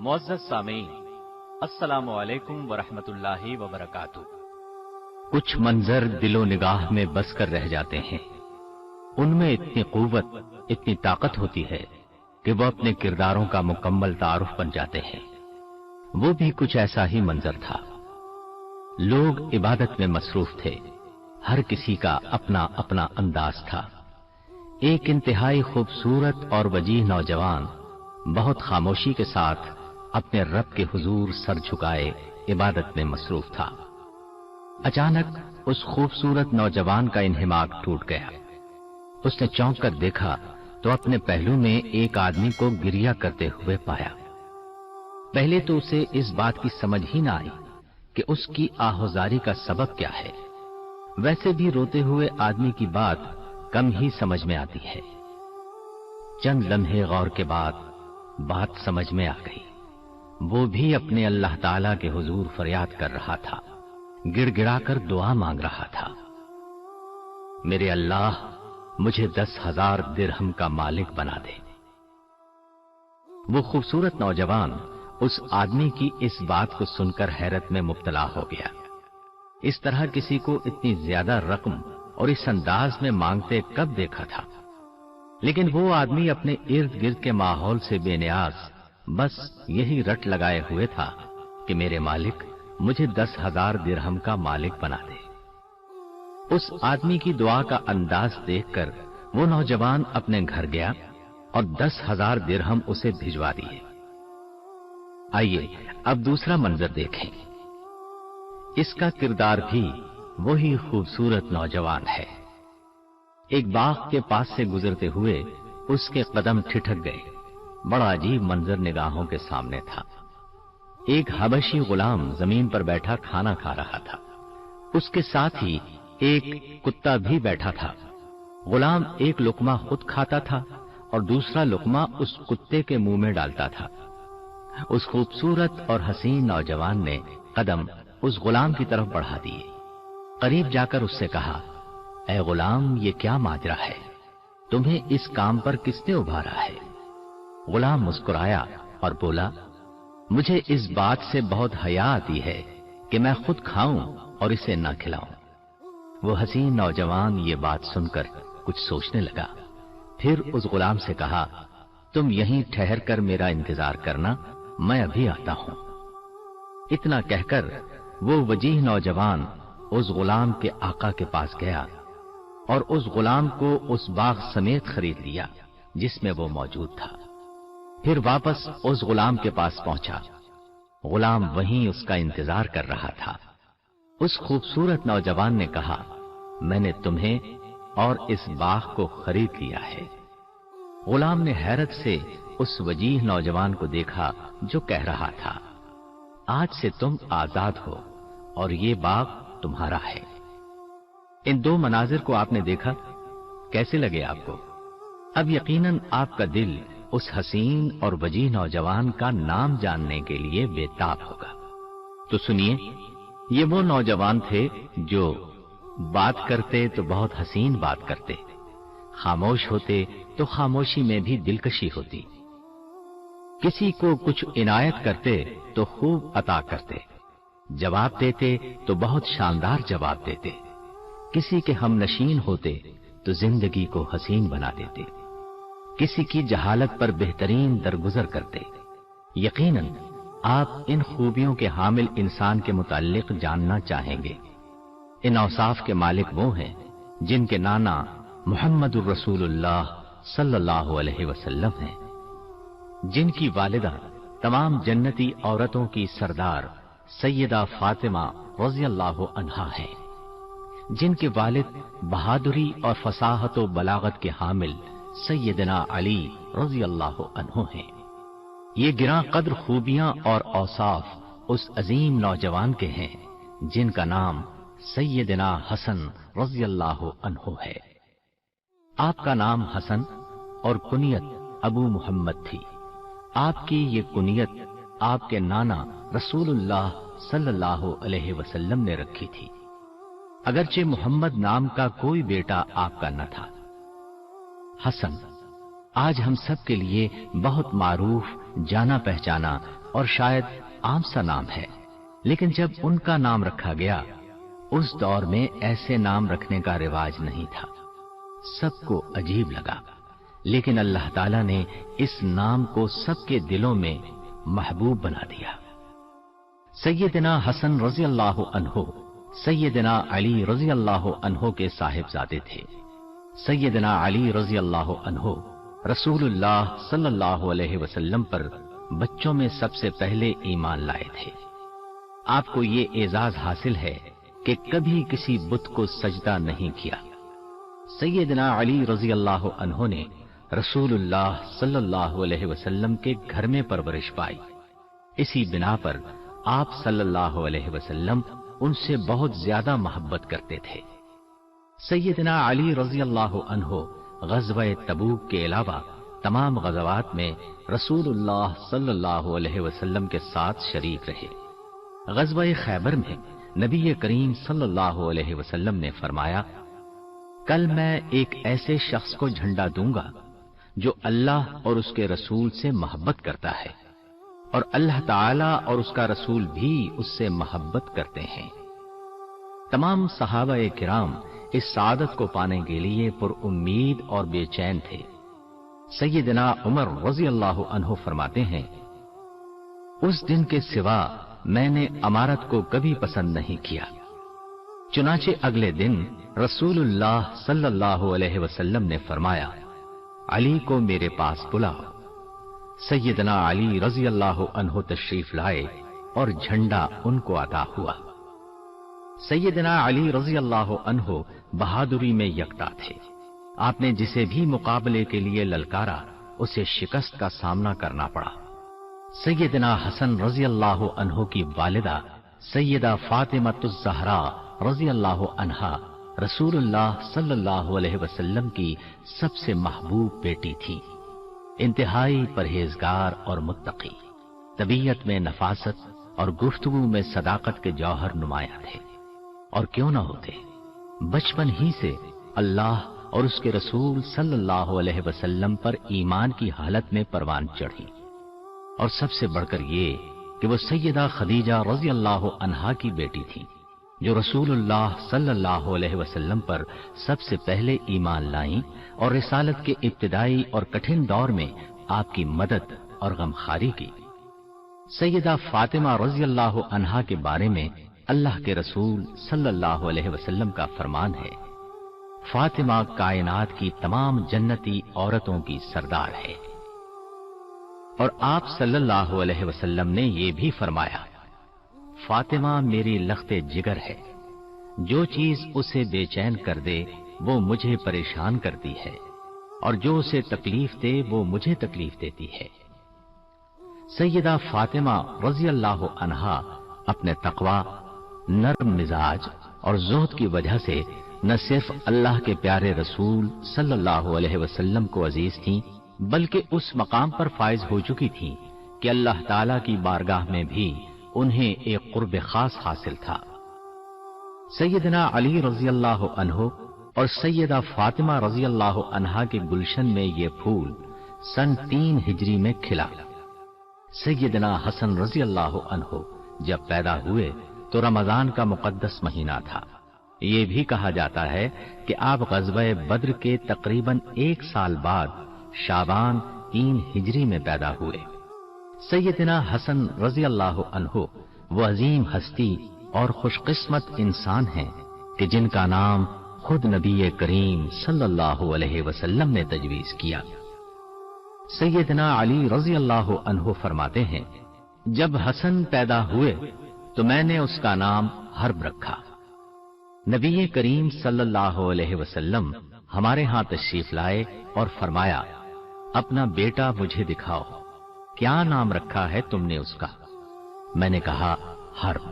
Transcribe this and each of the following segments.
معزز سامعین، السلام علیکم ورحمۃ اللہ وبرکاتہ۔ کچھ منظر دل و نگاہ میں بس کر رہ جاتے ہیں، ان میں اتنی قوت، اتنی طاقت ہوتی ہے کہ وہ اپنے کرداروں کا مکمل تعارف بن جاتے ہیں۔ وہ بھی کچھ ایسا ہی منظر تھا۔ لوگ عبادت میں مصروف تھے، ہر کسی کا اپنا اپنا انداز تھا۔ ایک انتہائی خوبصورت اور وجیح نوجوان بہت خاموشی کے ساتھ اپنے رب کے حضور سر جھکائے عبادت میں مصروف تھا۔ اچانک اس خوبصورت نوجوان کا انہماک ٹوٹ گیا۔ اس نے چونک کر دیکھا تو اپنے پہلو میں ایک آدمی کو گریہ کرتے ہوئے پایا۔ پہلے تو اسے اس بات کی سمجھ ہی نہ آئی کہ اس کی آہوزاری کا سبب کیا ہے۔ ویسے بھی روتے ہوئے آدمی کی بات کم ہی سمجھ میں آتی ہے۔ چند لمحے غور کے بعد بات سمجھ میں آ گئی۔ وہ بھی اپنے اللہ تعالیٰ کے حضور فریاد کر رہا تھا، گڑ گڑا کر دعا مانگ رہا تھا، میرے اللہ مجھے 10,000 درہم کا مالک بنا دے۔ وہ خوبصورت نوجوان اس آدمی کی اس بات کو سن کر حیرت میں مبتلا ہو گیا۔ اس طرح کسی کو اتنی زیادہ رقم اور اس انداز میں مانگتے کب دیکھا تھا؟ لیکن وہ آدمی اپنے ارد گرد کے ماحول سے بے نیاز بس یہی رٹ لگائے ہوئے تھا کہ میرے مالک مجھے 10,000 درہم کا مالک بنا دے۔ اس آدمی کی دعا کا انداز دیکھ کر وہ نوجوان اپنے گھر گیا اور 10,000 درہم اسے بھجوا دیے۔ آئیے اب دوسرا منظر دیکھیں۔ اس کا کردار بھی وہی خوبصورت نوجوان ہے۔ ایک باغ کے پاس سے گزرتے ہوئے اس کے قدم ٹھٹک گئے۔ بڑا عجیب منظر نگاہوں کے سامنے تھا۔ ایک حبشی غلام زمین پر بیٹھا کھانا کھا رہا تھا۔ اس کے ساتھ ہی ایک کتا بھی بیٹھا تھا۔ غلام ایک لقمہ خود کھاتا تھا اور دوسرا لقمہ اس کتے کے منہ میں ڈالتا تھا۔ اس خوبصورت اور حسین نوجوان نے قدم اس غلام کی طرف بڑھا دیے۔ قریب جا کر اس سے کہا، اے غلام، یہ کیا ماجرا ہے؟ تمہیں اس کام پر کس نے ابھارا ہے؟ غلام مسکرایا اور بولا، مجھے اس بات سے بہت حیا آتی ہے کہ میں خود کھاؤں اور اسے نہ کھلاؤں۔ وہ حسین نوجوان یہ بات سن کر کچھ سوچنے لگا، پھر اس غلام سے کہا، تم یہیں ٹھہر کر میرا انتظار کرنا، میں ابھی آتا ہوں۔ اتنا کہہ کر وہ وجیح نوجوان اس غلام کے آقا کے پاس گیا اور اس غلام کو اس باغ سمیت خرید لیا جس میں وہ موجود تھا۔ پھر واپس اس غلام کے پاس پہنچا۔ غلام وہیں اس کا انتظار کر رہا تھا۔ اس خوبصورت نوجوان نے کہا، میں نے تمہیں اور اس باغ کو خرید لیا ہے۔ غلام نے حیرت سے اس وجیح نوجوان کو دیکھا جو کہہ رہا تھا، آج سے تم آزاد ہو اور یہ باغ تمہارا ہے۔ ان دو مناظر کو آپ نے دیکھا، کیسے لگے آپ کو؟ اب یقیناً آپ کا دل اس حسین اور وجیح نوجوان کا نام جاننے کے لیے بے تاب ہوگا۔ تو سنیے، یہ وہ نوجوان تھے جو بات کرتے تو بہت حسین بات کرتے، خاموش ہوتے تو خاموشی میں بھی دلکشی ہوتی، کسی کو کچھ عنایت کرتے تو خوب عطا کرتے، جواب دیتے تو بہت شاندار جواب دیتے، کسی کے ہم نشین ہوتے تو زندگی کو حسین بنا دیتے، کسی کی جہالت پر بہترین درگزر کرتے۔ یقیناً آپ ان خوبیوں کے حامل انسان کے متعلق جاننا چاہیں گے۔ ان اوصاف کے مالک وہ ہیں جن کے نانا محمد الرسول اللہ صلی اللہ علیہ وسلم ہیں، جن کی والدہ تمام جنتی عورتوں کی سردار سیدہ فاطمہ رضی اللہ عنہا ہیں، جن کے والد بہادری اور فصاحت و بلاغت کے حامل سیدنا علی رضی اللہ عنہ ہیں۔ یہ گراں قدر خوبیاں اور اوصاف اس عظیم نوجوان کے ہیں جن کا نام سیدنا حسن رضی اللہ عنہ ہے۔ آپ کا نام حسن اور کنیت ابو محمد تھی۔ آپ کی یہ کنیت آپ کے نانا رسول اللہ صلی اللہ علیہ وسلم نے رکھی تھی، اگرچہ محمد نام کا کوئی بیٹا آپ کا نہ تھا۔ حسن آج ہم سب کے لیے بہت معروف، جانا پہچانا اور شاید عام سا نام ہے، لیکن جب ان کا نام رکھا گیا اس دور میں ایسے نام رکھنے کا رواج نہیں تھا، سب کو عجیب لگا، لیکن اللہ تعالیٰ نے اس نام کو سب کے دلوں میں محبوب بنا دیا۔ سیدنا حسن رضی اللہ عنہ سیدنا علی رضی اللہ عنہ کے صاحبزادے تھے۔ سیدنا علی رضی اللہ عنہ رسول اللہ صلی اللہ علیہ وسلم پر بچوں میں سب سے پہلے ایمان لائے تھے۔ آپ کو یہ اعزاز حاصل ہے کہ کبھی کسی بت کو سجدہ نہیں کیا۔ سیدنا علی رضی اللہ عنہ نے رسول اللہ صلی اللہ علیہ وسلم کے گھر میں پرورش پائی، اسی بنا پر آپ صلی اللہ علیہ وسلم ان سے بہت زیادہ محبت کرتے تھے۔ سیدنا علی رضی اللہ عنہ غزوہ تبوک کے علاوہ تمام غزوات میں رسول اللہ صلی اللہ علیہ وسلم کے ساتھ شریک رہے۔ غزوہ خیبر میں نبی کریم صلی اللہ علیہ وسلم نے فرمایا، کل میں ایک ایسے شخص کو جھنڈا دوں گا جو اللہ اور اس کے رسول سے محبت کرتا ہے، اور اللہ تعالی اور اس کا رسول بھی اس سے محبت کرتے ہیں۔ تمام صحابہ کرام اس سعادت کو پانے کے لیے پر امید اور بے چین تھے۔ سیدنا عمر رضی اللہ عنہ فرماتے ہیں، اس دن کے سوا میں نے امارت کو کبھی پسند نہیں کیا۔ چنانچہ اگلے دن رسول اللہ صلی اللہ علیہ وسلم نے فرمایا، علی کو میرے پاس بلاؤ۔ سیدنا علی رضی اللہ عنہ تشریف لائے اور جھنڈا ان کو عطا ہوا۔ سیدنا علی رضی اللہ عنہ بہادری میں یکتا تھے۔ آپ نے جسے بھی مقابلے کے لیے للکارا اسے شکست کا سامنا کرنا پڑا۔ سیدنا حسن رضی اللہ عنہ کی والدہ سیدہ فاطمہ الزہرا رضی اللہ عنہا رسول اللہ صلی اللہ علیہ وسلم کی سب سے محبوب بیٹی تھی۔ انتہائی پرہیزگار اور متقی، طبیعت میں نفاست اور گفتگو میں صداقت کے جوہر نمایاں تھے، اور کیوں نہ ہوتے، بچپن ہی سے اللہ اور اس کے رسول صلی اللہ علیہ وسلم پر ایمان کی حالت میں پروان چڑھی۔ اور سب سے بڑھ کر یہ کہ وہ سیدہ خدیجہ رضی اللہ عنہا کی بیٹی تھی، جو رسول اللہ صلی اللہ علیہ وسلم پر سب سے پہلے ایمان لائیں اور رسالت کے ابتدائی اور کٹھن دور میں آپ کی مدد اور غمخواری کی۔ سیدہ فاطمہ رضی اللہ عنہا کے بارے میں اللہ کے رسول صلی اللہ علیہ وسلم کا فرمان ہے، فاطمہ کائنات کی تمام جنتی عورتوں کی سردار ہے۔ اور آپ صلی اللہ علیہ وسلم نے یہ بھی فرمایا، فاطمہ میری لخت جگر ہے، جو چیز اسے بے چین کر دے وہ مجھے پریشان کرتی ہے، اور جو اسے تکلیف دے وہ مجھے تکلیف دیتی ہے۔ سیدہ فاطمہ رضی اللہ عنہا اپنے تقوی، نرم مزاج اور زہد کی وجہ سے نہ صرف اللہ کے پیارے رسول صلی اللہ علیہ وسلم کو عزیز تھیں، بلکہ اس مقام پر فائز ہو چکی تھیں کہ اللہ تعالی کی بارگاہ میں بھی انہیں ایک قرب خاص حاصل تھا۔ سیدنا علی رضی اللہ عنہ اور سیدہ فاطمہ رضی اللہ عنہا کے گلشن میں یہ پھول سن 3 ہجری میں کھلا۔ سیدنا حسن رضی اللہ عنہ جب پیدا ہوئے تو رمضان کا مقدس مہینہ تھا۔ یہ بھی کہا جاتا ہے کہ آپ غزوہ بدر کے تقریباً 1 سال بعد شعبان 3 ہجری میں پیدا ہوئے۔ سیدنا حسن رضی اللہ عنہ وہ عظیم ہستی اور خوش قسمت انسان ہیں کہ جن کا نام خود نبی کریم صلی اللہ علیہ وسلم نے تجویز کیا۔ سیدنا علی رضی اللہ عنہ فرماتے ہیں، جب حسن پیدا ہوئے تو میں نے اس کا نام حرب رکھا۔ نبی کریم صلی اللہ علیہ وسلم ہمارے ہاں تشریف لائے اور فرمایا، اپنا بیٹا مجھے دکھاؤ، کیا نام رکھا ہے تم نے اس کا؟ میں نے کہا حرب۔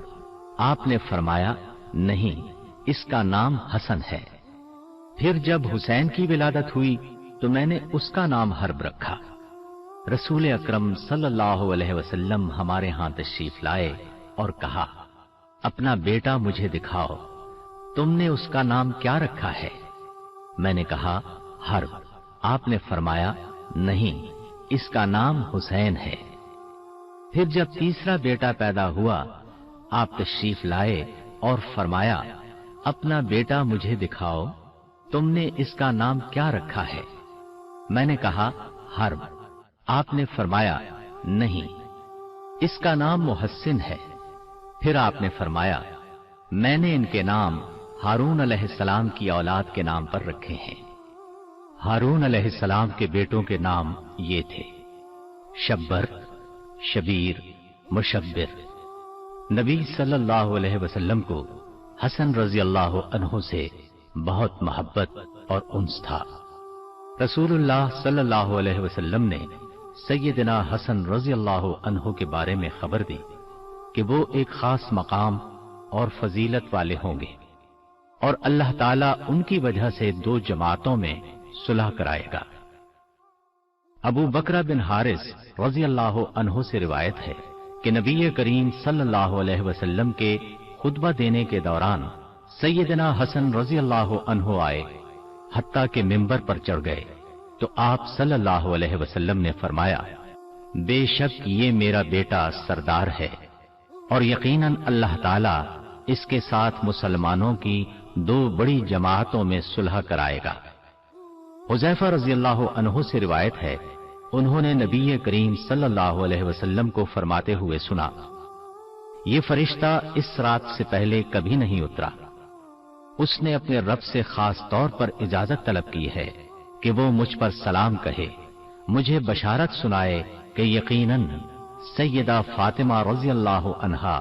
آپ نے فرمایا، نہیں، اس کا نام حسن ہے۔ پھر جب حسین کی ولادت ہوئی تو میں نے اس کا نام حرب رکھا۔ رسول اکرم صلی اللہ علیہ وسلم ہمارے ہاں تشریف لائے اور کہا، اپنا بیٹا مجھے دکھاؤ، تم نے اس کا نام کیا رکھا ہے؟ میں نے کہا حرب۔ آپ نے فرمایا، نہیں، اس کا نام حسین ہے۔ پھر جب تیسرا بیٹا پیدا ہوا آپ تشریف لائے اور فرمایا اپنا بیٹا مجھے دکھاؤ، تم نے اس کا نام کیا رکھا ہے؟ میں نے کہا حرب۔ آپ نے فرمایا نہیں، اس کا نام محسن ہے۔ پھر آپ نے فرمایا میں نے ان کے نام ہارون علیہ السلام کی اولاد کے نام پر رکھے ہیں۔ ہارون علیہ السلام کے بیٹوں کے نام یہ تھے شبر، شبیر، مشبر۔ نبی صلی اللہ علیہ وسلم کو حسن رضی اللہ عنہ سے بہت محبت اور انس تھا۔ رسول اللہ صلی اللہ علیہ وسلم نے سیدنا حسن رضی اللہ عنہ کے بارے میں خبر دی کہ وہ ایک خاص مقام اور فضیلت والے ہوں گے، اور اللہ تعالیٰ ان کی وجہ سے دو جماعتوں میں صلح کرائے گا۔ ابو بکر بن حارث رضی اللہ عنہ سے روایت ہے کہ نبی کریم صلی اللہ علیہ وسلم کے خطبہ دینے کے دوران سیدنا حسن رضی اللہ عنہ آئے، حتیٰ کہ ممبر پر چڑھ گئے تو آپ صلی اللہ علیہ وسلم نے فرمایا بے شک یہ میرا بیٹا سردار ہے، اور یقیناً اللہ تعالیٰ اس کے ساتھ مسلمانوں کی دو بڑی جماعتوں میں صلح کرائے گا۔ حذیفہ رضی اللہ عنہ سے روایت ہے انہوں نے نبی کریم صلی اللہ علیہ وسلم کو فرماتے ہوئے سنا یہ فرشتہ اس رات سے پہلے کبھی نہیں اترا، اس نے اپنے رب سے خاص طور پر اجازت طلب کی ہے کہ وہ مجھ پر سلام کہے، مجھے بشارت سنائے کہ یقیناً سیدہ فاطمہ رضی اللہ عنہا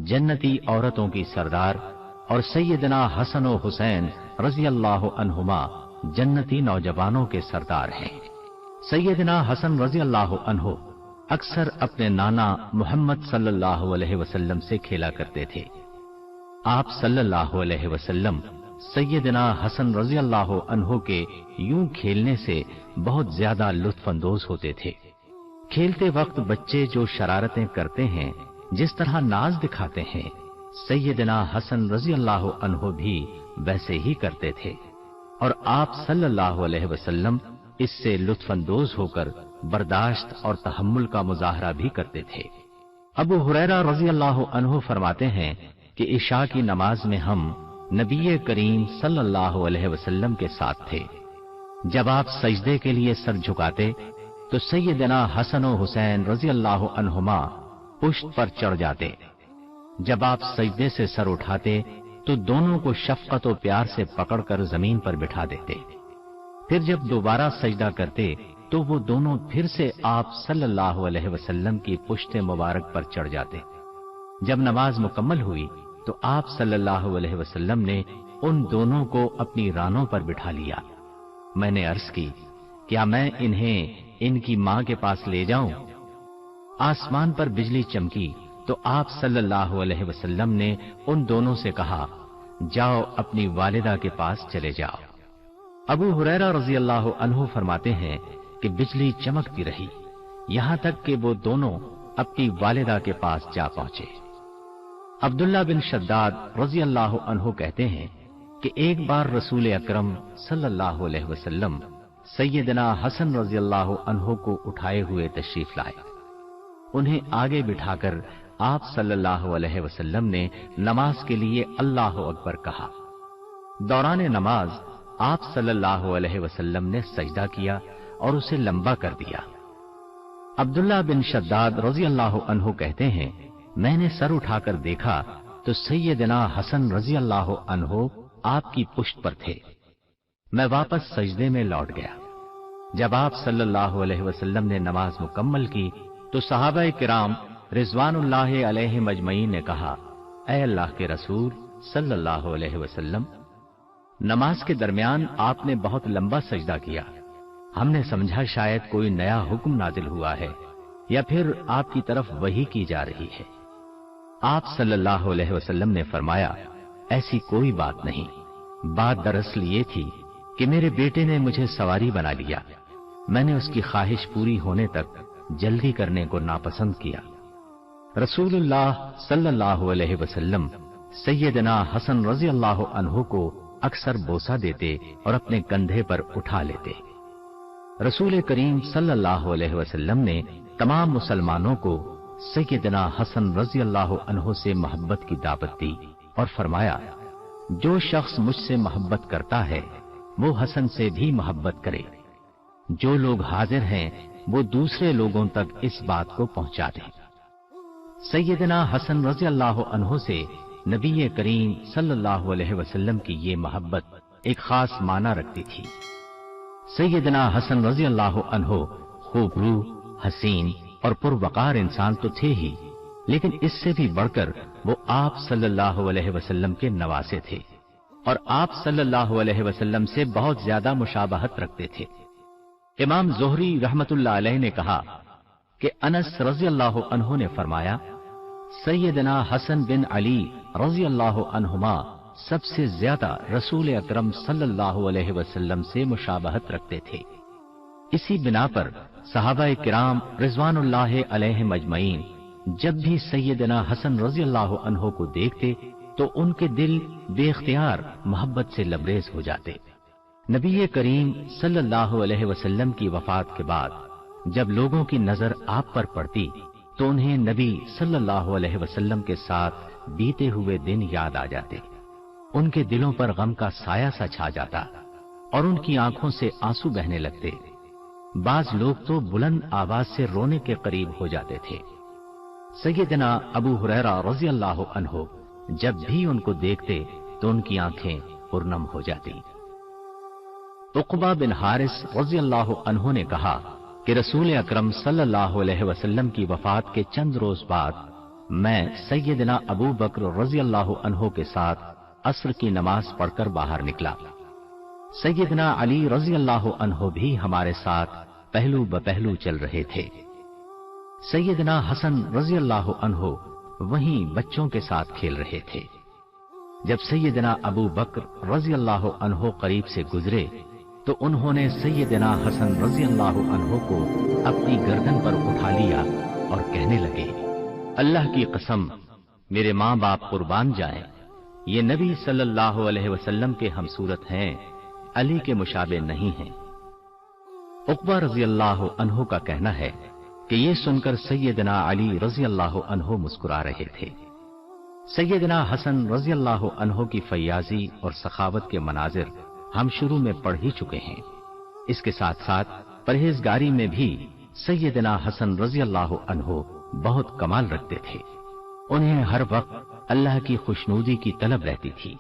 جنتی عورتوں کی سردار اور سیدنا حسن و حسین رضی اللہ عنہما جنتی نوجوانوں کے سردار ہیں۔ سیدنا حسن رضی اللہ عنہ اکثر اپنے نانا محمد صلی اللہ علیہ وسلم سے کھیلا کرتے تھے۔ آپ صلی اللہ علیہ وسلم سیدنا حسن رضی اللہ عنہ کے یوں کھیلنے سے بہت زیادہ لطف اندوز ہوتے تھے۔ کھیلتے وقت بچے جو شرارتیں کرتے ہیں، جس طرح ناز دکھاتے ہیں، سیدنا حسن رضی اللہ عنہ بھی ویسے ہی کرتے تھے، اور آپ صلی اللہ علیہ وسلم اس سے لطف اندوز ہو کر برداشت اور تحمل کا مظاہرہ بھی کرتے تھے۔ ابو ہریرہ رضی اللہ عنہ فرماتے ہیں کہ عشاء کی نماز میں ہم نبی کریم صلی اللہ علیہ وسلم کے ساتھ تھے۔ جب آپ سجدے کے لیے سر جھکاتے تو سیدنا حسن و حسین رضی اللہ عنہما پشت پر چڑھ جاتے، جب آپ سجدے سے سر اٹھاتے تو دونوں کو شفقت و پیار سے پکڑ کر زمین پر بٹھا دیتے، پھر جب دوبارہ سجدہ کرتے تو وہ دونوں پھر سے آپ صلی اللہ علیہ وسلم کی پشت مبارک پر چڑھ جاتے۔ جب نماز مکمل ہوئی تو آپ صلی اللہ علیہ وسلم نے ان دونوں کو اپنی رانوں پر بٹھا لیا۔ میں نے عرض کی کیا میں انہیں ان کی ماں کے پاس لے جاؤں؟ آسمان پر بجلی چمکی تو آپ صلی اللہ علیہ وسلم نے ان دونوں سے کہا جاؤ اپنی والدہ کے پاس چلے جاؤ۔ ابو ہریرہ رضی اللہ عنہ فرماتے ہیں کہ بجلی چمکتی رہی یہاں تک کہ وہ دونوں اپنی والدہ کے پاس جا پہنچے۔ عبداللہ بن شداد رضی اللہ عنہ کہتے ہیں کہ ایک بار رسول اکرم صلی اللہ علیہ وسلم سیدنا حسن رضی اللہ عنہ کو اٹھائے ہوئے تشریف لائے۔ انہیں آگے بٹھا کر آپ صلی اللہ علیہ وسلم نے نماز کے لیے اللہ اکبر کہا۔ دوران نماز آپ صلی اللہ علیہ وسلم نے سجدہ کیا اور اسے لمبا کر دیا۔ عبداللہ بن شداد رضی اللہ عنہ کہتے ہیں میں نے سر اٹھا کر دیکھا تو سیدنا حسن رضی اللہ عنہ آپ کی پشت پر تھے۔ میں واپس سجدے میں لوٹ گیا۔ جب آپ صلی اللہ علیہ وسلم نے نماز مکمل کی تو صحابہ کرام رضوان اللہ علیہ مجمعین نے کہا اے اللہ کے رسول صلی اللہ علیہ وسلم، نماز کے درمیان آپ نے بہت لمبا سجدہ کیا، ہم نے سمجھا شاید کوئی نیا حکم نازل ہوا ہے یا پھر آپ کی طرف وحی کی جا رہی ہے۔ آپ صلی اللہ علیہ وسلم نے فرمایا ایسی کوئی بات نہیں، بات دراصل یہ تھی کہ میرے بیٹے نے مجھے سواری بنا لیا، میں نے اس کی خواہش پوری ہونے تک جلدی کرنے کو ناپسند کیا۔ رسول اللہ صلی اللہ علیہ وسلم سیدنا حسن رضی اللہ عنہ کو اکثر بوسہ دیتے اور اپنے کندھے پر اٹھا لیتے۔ رسول کریم صلی اللہ علیہ وسلم نے تمام مسلمانوں کو सैयदना हसन रजी अल्लाह अन्हो से मोहब्बत की दावत दी और फरमाया, जो शख्स मुझसे मोहब्बत करता है वो हसन से भी मोहब्बत करे। जो लोग हाजिर हैं वो दूसरे लोगों तक इस बात को पहुंचा दें। सैयदना हसन रजी अल्लाह अन्हो से नबी करीम सल्लल्लाहु अलैहि वसल्लम की ये मोहब्बत एक खास माना रखती थी। सैयदना हसन रजी अल्लाह अन्हो खूबरू, हसीन और पुरवकार इंसान तो थे ही, लेकिन इससे भी बढ़कर वो आप सल्लल्लाहु अलैहि वसल्लम के नवासे थे और आप सल्लल्लाहु अलैहि वसल्लम से बहुत ज्यादा मुशाबहत रखते थे। इमाम ज़ुहरी रहमतुल्लाह अलैह ने कहा कि अनस रजी अल्लाह अन्हो ने फरमाया, सैयदना हसन बिन अली रजी अल्लाह अन्हुमा सबसे ज्यादा रसूल अकरम सल्लल्लाहु अलैहि वसल्लम से मुशाबहत रखते थे। इसी बिना पर सहाबा किराम रिजवानुल्लाह अलैहिम अजमईन जब भी सैयदना हसन रजी अल्लाह अन्हो को देखते तो उनके दिल बेख्तियार मोहब्बत से लबरेज हो जाते। नबी करीम सल्लल्लाहु अलैहि वसल्लम की वफात के बाद जब लोगों की नजर आप पर पड़ती तो उन्हें नबी सल्लल्लाहु अलैहि वसल्लम के साथ बीते हुए दिन याद आ जाते। उनके दिलों पर गम का साया सा छा जाता और उनकी आंखों से आंसू बहने लगते। बाज लोग तो बुलंद आवाज से रोने के करीब हो जाते थे। सैयदना अबू हुरैरा रजी अल्लाह अन्हो जब भी उनको देखते तो उनकी आंखें पुरनम हो जाती। उक़बा बिन हारिस रजी अल्लाह अन्हो ने कहा कि रसूल अकरम सल्लल्लाहु अलैहि वसल्लम की वफात के चंद रोज बाद मैं सैयदना अबू बकर रजी अल्लाह अन्हो के साथ असर की नमाज पढ़कर बाहर निकला। सैयदना अली रजी अल्लाह अन्हो भी हमारे साथ पहलू बपहलू चल रहे थे। सैयदना हसन रजी अल्लाह अन्हो वहीं बच्चों के साथ खेल रहे थे। जब सैयदना अबू बकर रजी अल्लाह अन्हो करीब से गुजरे तो उन्होंने सैयदना हसन रजी अल्लाह अन्हो को अपनी गर्दन पर उठा लिया और कहने लगे, अल्लाह की कसम, मेरे माँ बाप कुर्बान जाएं, ये नबी सल्लल्लाहु अलैहि वसल्लम के हमसूरत हैं, अली के मुशाबे नहीं हैं। उक़बा रजी अल्लाह अन्हो का कहना है कि ये सुनकर सैयदना अली रजी अल्लाह अन्हो मुस्कुरा रहे थे। सैयदना हसन रजी अल्लाह अन्हो की फैयाजी और सखावत के मनाजिर हम शुरू में पढ़ ही चुके हैं। इसके साथ साथ परहेजगारी में भी सैयदना हसन रजी अल्लाह अन्हो बहुत कमाल रखते थे। उन्हें हर वक्त अल्लाह की खुशनूदी की तलब रहती थी।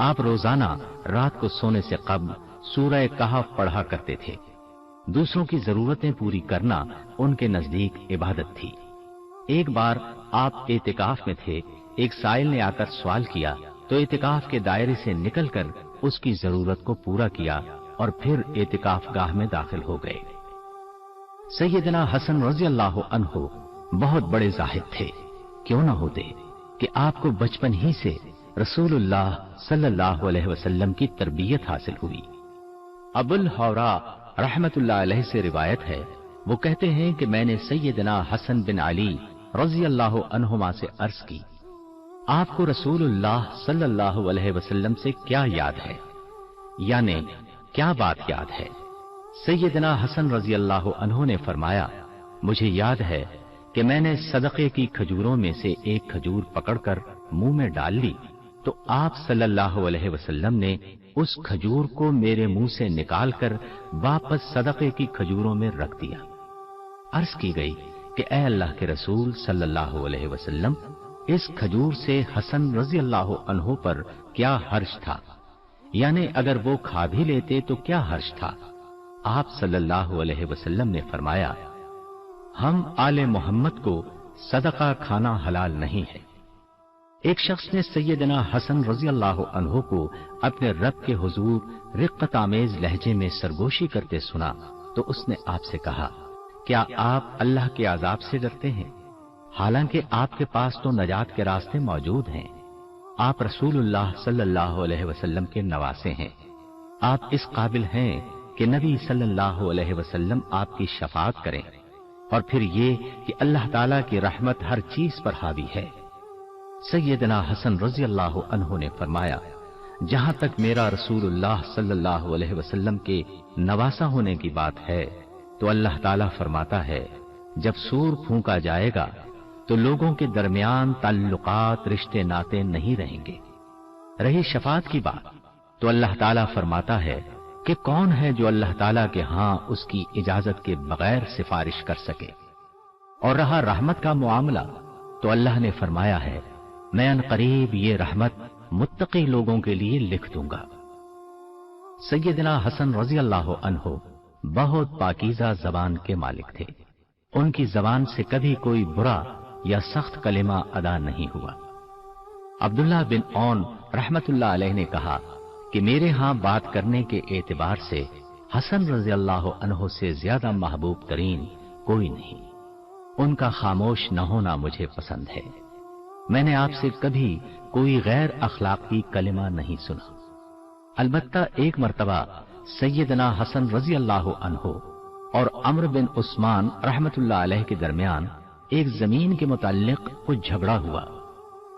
आप रोजाना रात को सोने से कब्ल सूरह कहफ पढ़ा करते थे। दूसरों की जरूरतें पूरी करना उनके नजदीक इबादत थी। एक बार आप एतिकाफ में थे, एक साइल ने आकर सवाल किया तो एतिकाफ के दायरे से निकलकर उसकी जरूरत को पूरा किया और फिर एतिकाफ गाह में दाखिल हो गए। सैयदना हसन रजी अल्लाह अन्हो बहुत बड़े जाहिद थे। क्यों न होते कि आपको बचपन ही से रसूलुल्लाह सल्लल्लाहु अलैहि वसल्लम की तरबियत हासिल हुई। अबुल हौरा रहमतुल्लाह अलैह से रिवायत है, वो कहते हैं कि मैंने सैयदना हसन बिन अली रजी अल्लाह अन्हुमा से अर्ज की, आपको रसूलुल्लाह सल्लल्लाहु अलैहि वसल्लम से क्या याद है, यानी क्या बात याद है। सैयदना हसन रजी अल्लाह अन्हु ने फरमाया, मुझे याद है कि मैंने सदक़े की खजूरों में से एक खजूर पकड़कर मुंह में डाल ली तो आप सल्लल्लाहु अलैहि वसल्लम ने उस खजूर को मेरे मुंह से निकालकर वापस सदक़े की खजूरों में रख दिया। अर्ज की गई कि ऐ अल्लाह के रसूल सल्लल्लाहु अलैहि वसल्लम, इस खजूर से हसन रजी अल्लाह अन्हो पर क्या हर्ष था, यानी अगर वो खा भी लेते तो क्या हर्ष था। आप सल्लल्लाहु अलैहि वसल्लम ने फरमाया, हम आले मोहम्मद को सदका खाना हलाल नहीं है। एक शख्स ने सैयदना हसन रजी अल्लाह अन्हो को अपने रब के हुजूर रिक्कत आमेज लहजे में सरगोशी करते सुना तो उसने आपसे कहा, क्या आप अल्लाह के अजाब से डरते हैं? हालांकि आपके पास तो नजात के रास्ते मौजूद हैं। आप रसूलुल्लाह सल्लल्लाहु अलैहि वसल्लम के नवासे हैं। आप इस काबिल हैं कि नबी सल्लल्लाहु अलैहि वसल्लम आपकी शफाअत करें, और फिर ये कि अल्लाह ताला की रहमत हर चीज पर हावी है। सैयदना हसन रजी अल्लाह अन्हु ने फरमाया, जहां तक मेरा रसूलुल्लाह सल्लल्लाहु अलैहि वसल्लम के नवासा होने की बात है तो अल्लाह ताला फरमाता है, जब सूर फूंका जाएगा تو लोगों के दरमियान ताल्लुकात रिश्ते नाते नहीं रहेंगे। रही शफात की बात, तो अल्लाह ताला फरमाता है कि कौन है जो अल्लाह ताला के हां उसकी इजाजत के बगैर सिफारिश कर सके। और रहा रहमत का मामला, तो अल्लाह ने फरमाया है, मैं अनकरीब ये रहमत मुत्तकी लोगों के लिए लिख दूंगा। सैयदना हसन रजी अल्लाह अन्हो बहुत पाकीज़ा जबान के मालिक थे। उनकी जबान से कभी कोई बुरा या सख्त कलिमा अदा नहीं हुआ। अब्दुल्लाह बिन औन रहमतुल्लाह अलैह ने कहा कि मेरे यहां बात करने के एतबार से हसन रजी अल्लाह अन्हो से ज्यादा महबूब तरीन कोई नहीं। उनका खामोश न होना मुझे पसंद है। मैंने आपसे कभी कोई गैर अखलाकी कलिमा नहीं सुना। अलबत्ता एक मर्तबा सैयदना हसन रजी अल्लाह अन्हो और अम्र बिन उस्मान रहमतुल्लाह अलैह के दरमियान एक जमीन के मुताल्लिक कुछ झगड़ा हुआ।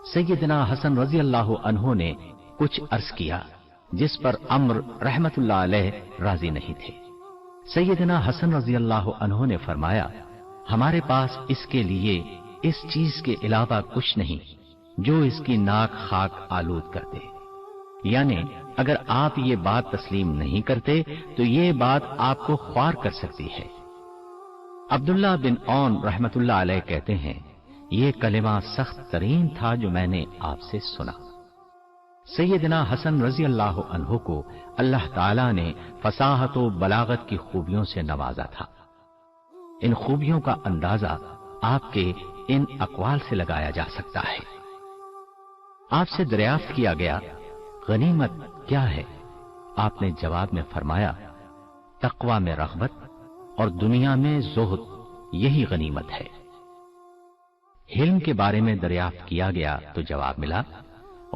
सैयदना हसन रजी अल्लाह अन्हो ने कुछ अर्ज किया जिस पर अम्र रहमतुल्लाह अलैह राजी नहीं थे। सैयदना हसन रजी अल्लाह अन्हो ने फरमाया, हमारे पास इसके लिए इस चीज के अलावा कुछ नहीं जो इसकी नाक खाक आलूद कर दे। यानी अगर आप ये बात तस्लीम नहीं करते तो ये बात आपको ख्वार कर सकती है। अब्दुल्लाह बिन औन रहमतुल्लाह अलैह कहते हैं, ये कलिमा सख्त तरीन था जो मैंने आपसे सुना। सैयदना हसन रजी अल्लाह अन्हो को अल्लाह ताला ने फसाहत व बलागत की खूबियों से नवाजा था। इन खूबियों का अंदाजा आपके इन अक़वाल से लगाया जा सकता है। आपसे दरियाफ्त किया गया, गनीमत क्या है? आपने जवाब में फरमाया, तक़वा में रग़बत और दुनिया में ज़ुहद, यही गनीमत है। हिल्म के बारे में दरियाफ्त किया गया तो जवाब मिला,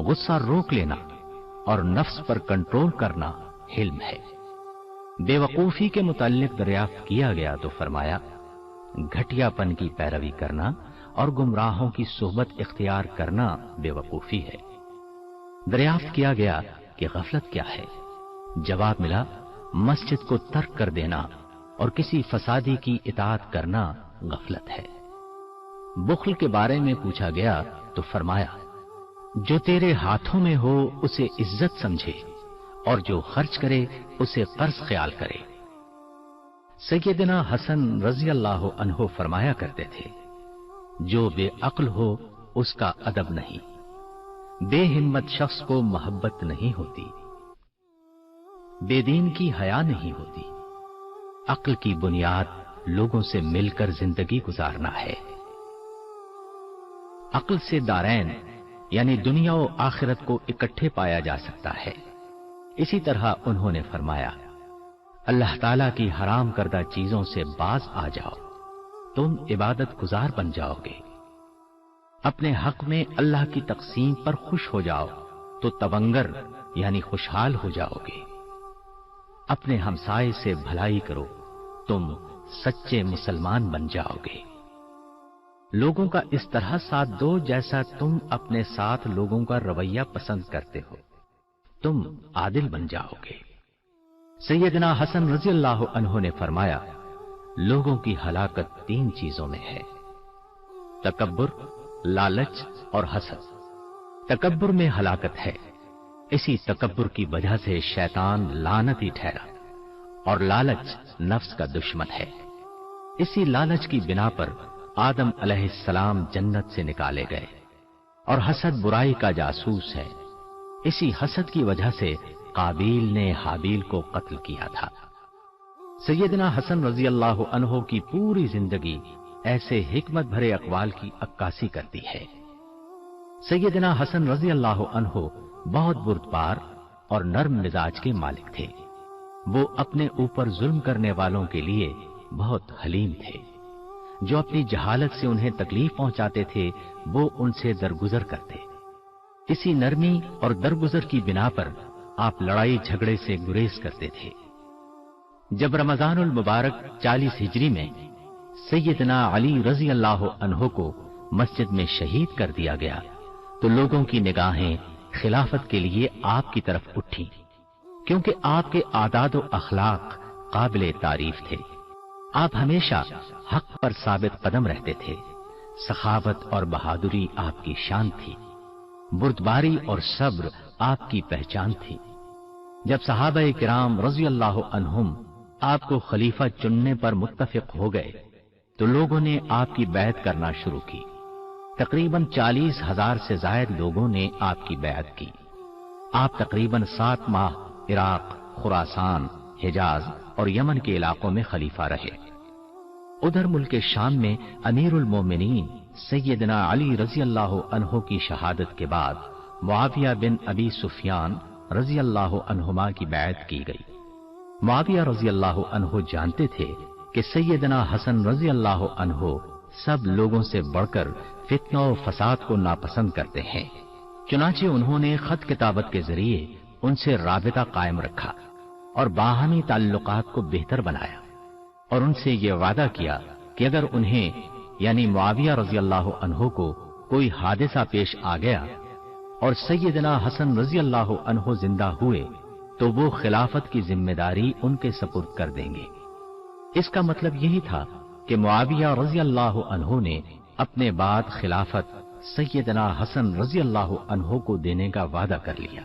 गुस्सा रोक लेना और नफ्स पर कंट्रोल करना हिल्म है। बेवकूफी के मुताल्लिक दरियाफ्त किया गया तो फरमाया, घटियापन की पैरवी करना और गुमराहों की सोहबत इख्तियार करना बेवकूफी है। दरियाफ्त किया गया कि गफलत क्या है? जवाब मिला, मस्जिद को तर्क कर देना और किसी फसादी की इताअत करना गफलत है। बुख्ल के बारे में पूछा गया तो फरमाया, जो तेरे हाथों में हो उसे इज्जत समझे और जो खर्च करे उसे कर्ज ख्याल करे। सैयदना हसन रजी अल्लाह अन्हो फरमाया करते थे, जो बेअक्ल हो उसका अदब नहीं, बेहिम्मत शख्स को मोहब्बत नहीं होती, बेदीन की हया नहीं होती। अक्ल की बुनियाद लोगों से मिलकर जिंदगी गुजारना है। अक्ल से दारैन यानी दुनिया और आखिरत को इकट्ठे पाया जा सकता है। इसी तरह उन्होंने फरमाया, अल्लाह ताला की हराम करदा चीजों से बाज आ जाओ, तुम इबादत गुजार बन जाओगे। अपने हक में अल्लाह की तकसीम पर खुश हो जाओ तो तवंगर यानी खुशहाल हो जाओगे। अपने हमसाये से भलाई करो, तुम सच्चे मुसलमान बन जाओगे। लोगों का इस तरह साथ दो जैसा तुम अपने साथ लोगों का रवैया पसंद करते हो, तुम आदिल बन जाओगे। सैयदना हसन रजी अल्लाह अन्हो ने फरमाया, लोगों की हलाकत तीन चीजों में है, तकब्बुर, लालच और हसद। तकब्बुर में हलाकत है। इसी तकब्बुर की वजह से शैतान लानती ठहरा और लालच नफ्स का दुश्मन है। इसी लालच की बिना पर आदम अलैहिस्सलाम जन्नत से निकाले गए और हसद बुराई का जासूस है। इसी हसद की वजह से काबील ने हाबील को कत्ल किया था। सैयदना हसन रजी अल्लाह अन्हो की पूरी जिंदगी ऐसे हिकमत भरे अक़वाल की अक्कासी करती है। सैयदना हसन रजी अल्लाह अन्हो बहुत बुर्दबार और नर्म मिजाज के मालिक थे। वो अपने ऊपर जुल्म करने वालों के लिए बहुत हलीम थे। जो अपनी जहालत से उन्हें तकलीफ पहुंचाते थे वो उनसे दरगुजर करते। इसी नरमी और दरगुजर की बिना पर आप लड़ाई झगड़े से गुरेज करते थे। जब रमजानुल मुबारक 40 हिजरी में सैयदना अली रजी अल्लाह अन्हो को मस्जिद में शहीद कर दिया गया तो लोगों की निगाहें खिलाफत के लिए आपकी तरफ उठी, क्योंकि आपके आदाद व अखलाक काबिले तारीफ थे। आप हमेशा हक पर साबित कदम रहते थे, सखावत और बहादुरी आपकी शान थी, बुर्दबारी और सब्र आपकी पहचान थी। जब सहाबा किराम रज़ी अल्लाह अन्हुम आपको खलीफा चुनने पर मुत्तफिक हो गए तो लोगों ने आपकी बैत करना शुरू की। तकरीबन 40,000 से ज्यादा लोगों ने आपकी बैत की। आप तकरीबन 7 माह इराक, खुरासान, हिजाज और यमन के इलाकों में खलीफा रहे। उधर मुल्क शाम में अमीरुल मोमिनीन सैयदना अली रज़ी अल्लाह अन्हु की शहादत के बाद मुआविया बिन अबी सुफियान रज़ी अल्लाह अन्हुमा की बैत की गई। मुआविया रज़ी अल्लाह अन्हु जानते थे कि सैयदना हसन रज़ी अल्लाह अन्हु सब लोगों से बढ़कर फितना और फसाद को नापसंद करते हैं। चुनांचे उन्होंने खत किताबत के जरिए उनसे राबिता कायम रखा और बाहमी ताल्लुकात को बेहतर बनाया और उनसे ये वादा किया कि अगर उन्हें यानी मुआविया रज़ी अल्लाह अन्हु को कोई हादिसा पेश आ गया और सैयदना हसन रज़ी अल्लाह अन्हु जिंदा हुए तो वो खिलाफत की जिम्मेदारी उनके सपुर्द कर देंगे। इसका मतलब यही था कि मुआविया रज़ी अल्लाह अन्हु ने अपने बाद खिलाफत सैयदना हसन रज़ी अल्लाह अन्हु को देने का वादा कर लिया।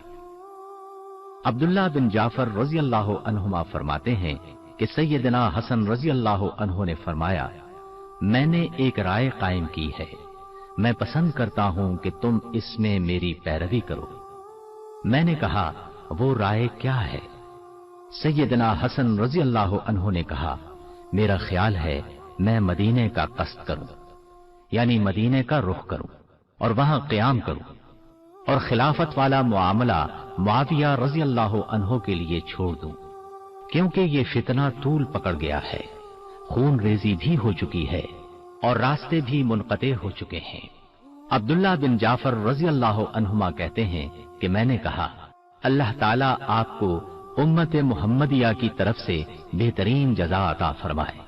अब्दुल्लाह बिन जाफर रज़ी अल्लाह अन्हुमा फरमाते हैं कि सैयदना हसन रज़ी अल्लाह अन्हु ने फरमाया, मैंने एक राय कायम की है, मैं पसंद करता हूं कि तुम इसमें मेरी पैरवी करो। मैंने कहा, वो राय क्या है? सैयदना हसन रज़ी अल्लाह अन्हु ने कहा, मेरा ख्याल है मैं मदीने का कस्द करूं, यानी मदीने का रुख करूं और वहां क़याम करूं और खिलाफत वाला मुआमला मुआविया रज़ी अल्लाह अन्हु के लिए छोड़ दूं, क्योंकि ये फितना तूल पकड़ गया है, खून रेजी भी हो चुकी है और रास्ते भी मुनक़ते हो चुके हैं। अब्दुल्लाह बिन जाफर रज़ी अल्लाह अन्हुमा कहते हैं कि मैंने कहा, अल्लाह ताला आपको उम्मत मुहम्मदिया की तरफ से बेहतरीन जज़ा अता फरमाए।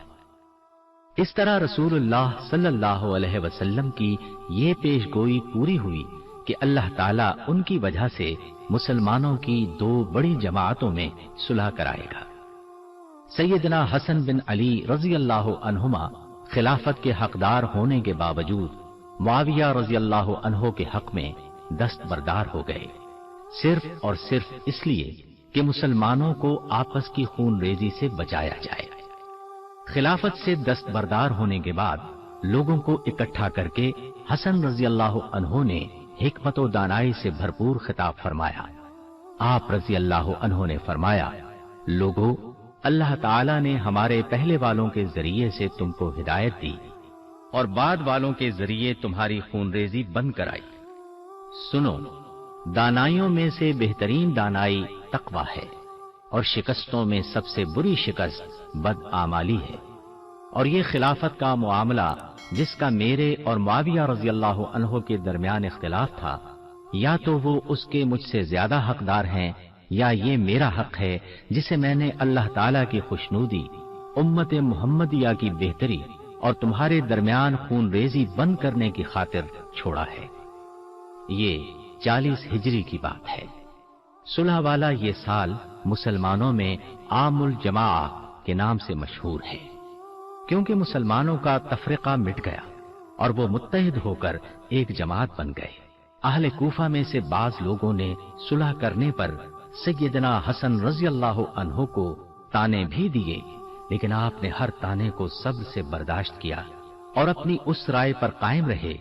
इस तरह रसूलुल्लाह सल्लल्लाहु अलैहि वसल्लम की ये पेशगोई पूरी हुई कि अल्लाह ताला उनकी वजह से मुसलमानों की 2 बड़ी जमातों में सुलह कराएगा। सैयदना हसन बिन अली रज़ी अल्लाह अन्हुमा खिलाफत के हकदार होने के बावजूद मुआविया रज़ी अल्लाह अन्हु के हक में दस्तबरदार हो गए, सिर्फ और सिर्फ इसलिए कि मुसलमानों को आपस की खून रेजी से बचाया जाए। खिलाफत से दस्तबरदार होने के बाद लोगों को इकट्ठा करके हसन रज़ी अल्लाह अन्हु ने हिकमत व दानाई से भरपूर खिताब फरमाया। आप रज़ी अल्लाह अन्हु ने फरमाया, लोगों, अल्लाह ताला ने हमारे पहले वालों के जरिए से तुमको हिदायत दी और बाद वालों के जरिए तुम्हारी खूनरेजी बंद कराई। सुनो, दानाइयों में से बेहतरीन दानाई तकवा है और शिकस्तों में सबसे बुरी शिकस्त बदआमाली है। और ये खिलाफत का मुआमला जिसका मेरे और मुआविया रज़ी अल्लाह अन्हु के दरमियान इख्तिलाफ था, या तो वो उसके मुझसे ज्यादा हकदार हैं या ये मेरा हक है जिसे मैंने अल्लाह ताला की खुशनूदी, उम्मत मुहम्मदिया की बेहतरी और तुम्हारे दरमियान खून रेजी बंद करने की खातिर छोड़ा है। ये 40 हिजरी की बात है। सुलह वाला ये साल मुसलमानों में आमुल जमाआ के नाम से मशहूर है, क्योंकि मुसलमानों का तफरीका मिट गया और वो मुत्तहिद होकर एक जमात बन गए। अहले कूफा में से बाज लोगों ने सुलह करने पर सैयदना हसन रज़ी अल्लाह अन्हु को ताने भी दिए, लेकिन आपने हर ताने को सब्र से बर्दाश्त किया और अपनी उस राय पर कायम रहे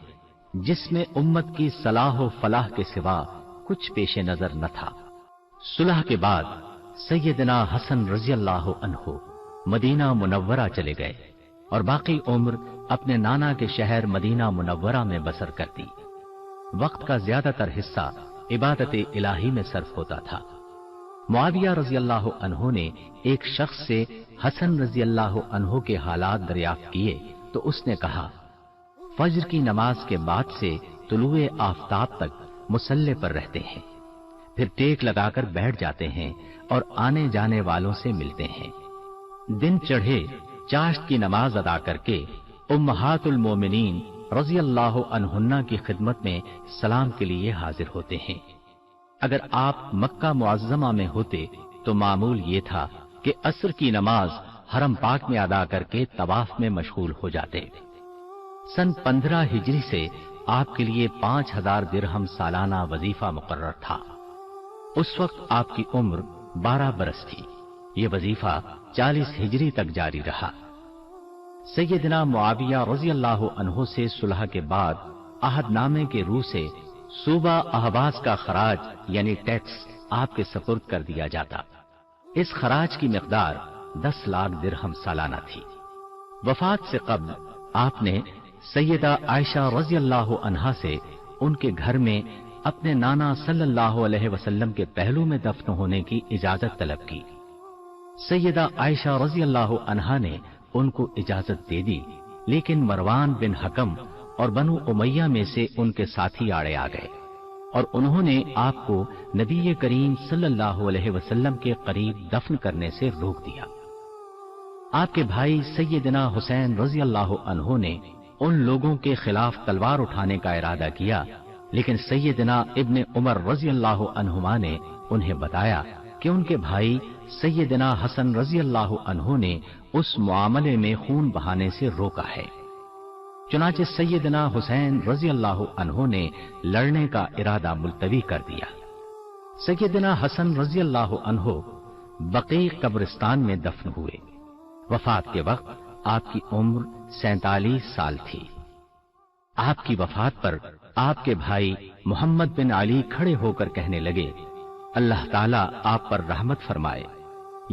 जिसमें उम्मत की सलाह व फलाह के सिवा कुछ पेशे नजर न था। सुलह के बाद सैयदना हसन रज़ी अल्लाह अन्हु मदीना मुनव्वरा चले गए और बाकी उम्र अपने नाना के शहर मदीना मुनव्वरा में बसर कर दी। वक्त का ज्यादातर हिस्सा इबादत इलाही में सर्फ होता था। मुआविया रज़ी अल्लाह अन्हु ने एक शख्स से हसन रज़ी अल्लाह अन्हु के हालात दरियाफ्त किए तो उसने कहा, फज्र की नमाज के बाद से तुलुए आफताब तक मुसल्ले पर रहते हैं, फिर टेक लगाकर बैठ जाते हैं और आने जाने वालों से मिलते हैं। दिन चढ़े चाश्त की नमाज अदा करके उम्महातुल मोमिनीन रज़ी अल्लाह अन्हुन्ना की खिदमत में सलाम के लिए हाजिर होते हैं। अगर आप मक्का मुअज़्ज़मा में होते तो मामूल ये था कि असर की नमाज हरम पाक में अदा करके तवाफ में मशगूल हो जाते। सन 15 हिजरी से आपके लिए 5000 दिरहम सालाना वजीफा मुकर्रर था। उस वक्त आपकी उम्र 12 बरस थी। ये वजीफा 40 हिजरी तक जारी रहा। सैयदना मुआविया रजी अल्लाह अन्हु से सुलह के बाद अहदनामे के रूह से सूबा अहबास का खराज यानी टैक्स आपके सपुर्द कर दिया जाता। इस खराज की मिकदार 10 लाख दिरहम सालाना थी। वफात से कब्ल आपने सैयदा आयशा रजी अल्लाह अन्हा से उनके घर में अपने नाना सल्लल्लाहु अलैहि वसल्लम के पहलू में दफन होने की इजाजत तलब की। सैयदा आयशा रजी अल्लाह अन्हा ने उनको इजाजत दे दी, लेकिन मरवान बिन हकम और बनु उमैया में से उनके साथी आड़े आ गए और उन्होंने आपको नबी करीम सल्लल्लाहु अलैहि वसल्लम के करीब दफन करने से रोक दिया। आपके भाई सैयदना हुसैन रजी अल्लाह अन्हु ने उन लोगों के खिलाफ तलवार उठाने का इरादा किया, लेकिन सैयदना इब्ने उमर रजी अल्लाह अन्हुमा ने उन्हें बताया कि उनके भाई सैयदना हसन रजी अल्लाह अन्हु ने उस मुआमले में खून बहाने से रोका है। चुनाचे सैयदना हुसैन रजी अल्लाह अन्हु ने लड़ने का इरादा मुलतवी कर दिया। सैयदना हसन रजी अल्लाह अन्हु बकी कब्रिस्तान में दफन हुए। वफात के वक्त आपकी उम्र 47 साल थी। आपकी वफात पर आपके भाई मोहम्मद बिन अली खड़े होकर कहने लगे, अल्लाह ताला आप पर रहमत फरमाए।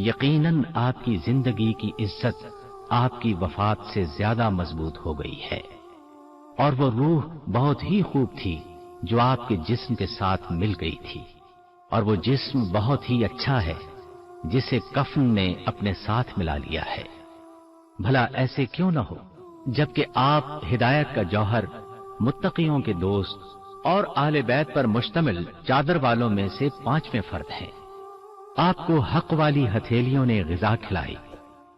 यकीनन आपकी जिंदगी की इज्जत आपकी वफात से ज्यादा मजबूत हो गई है और वो रूह बहुत ही खूब थी जो आपके जिस्म के साथ मिल गई थी, और वो जिस्म बहुत ही अच्छा है जिसे कफन ने अपने साथ मिला लिया है। भला ऐसे क्यों न हो, जबकि आप हिदायत का जौहर, मुत्तकियों के दोस्त और आले बैत पर मुश्तमिल चादर वालों में से 5वें फर्द हैं। आपको हक वाली हथेलियों ने ग़िज़ा खिलाई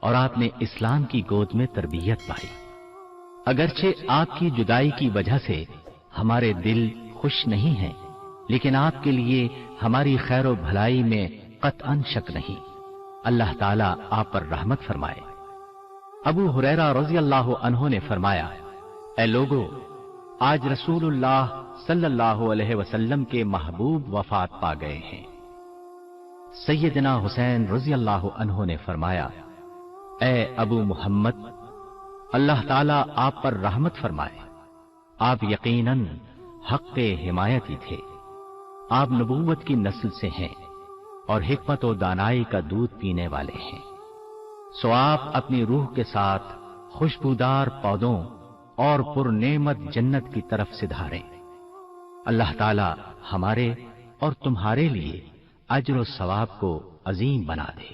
और आपने इस्लाम की गोद में तरबियत पाई। अगरचे आपकी जुदाई की वजह से हमारे दिल खुश नहीं हैं, लेकिन आपके लिए हमारी खैर व भलाई में कतअन शक नहीं। अल्लाह ताला आप पर रहमत फरमाए। अबू हुरैरा रज़ी अल्लाह अन्हु ने फरमाया, ऐ लोगो, आज रसूलुल्लाह सल्लल्लाहु अलैहि वसल्लम के महबूब वफात पा गए हैं। सैयदना हुसैन रज़ी अल्लाह अन्हु ने फरमाया, ऐ अबू मुहम्मद, अल्लाह ताला आप पर रहमत फरमाए। आप यकीनन हक़ के हिमायती थे। आप नबूवत की नस्ल से हैं और हिकमत और दानाई का दूध पीने वाले हैं। सो आप अपनी रूह के साथ खुशबूदार पौधों और पुरनेमत जन्नत की तरफ से धारें। अल्लाह ताला हमारे और तुम्हारे लिए अज्र और सवाब को अजीम बना दे।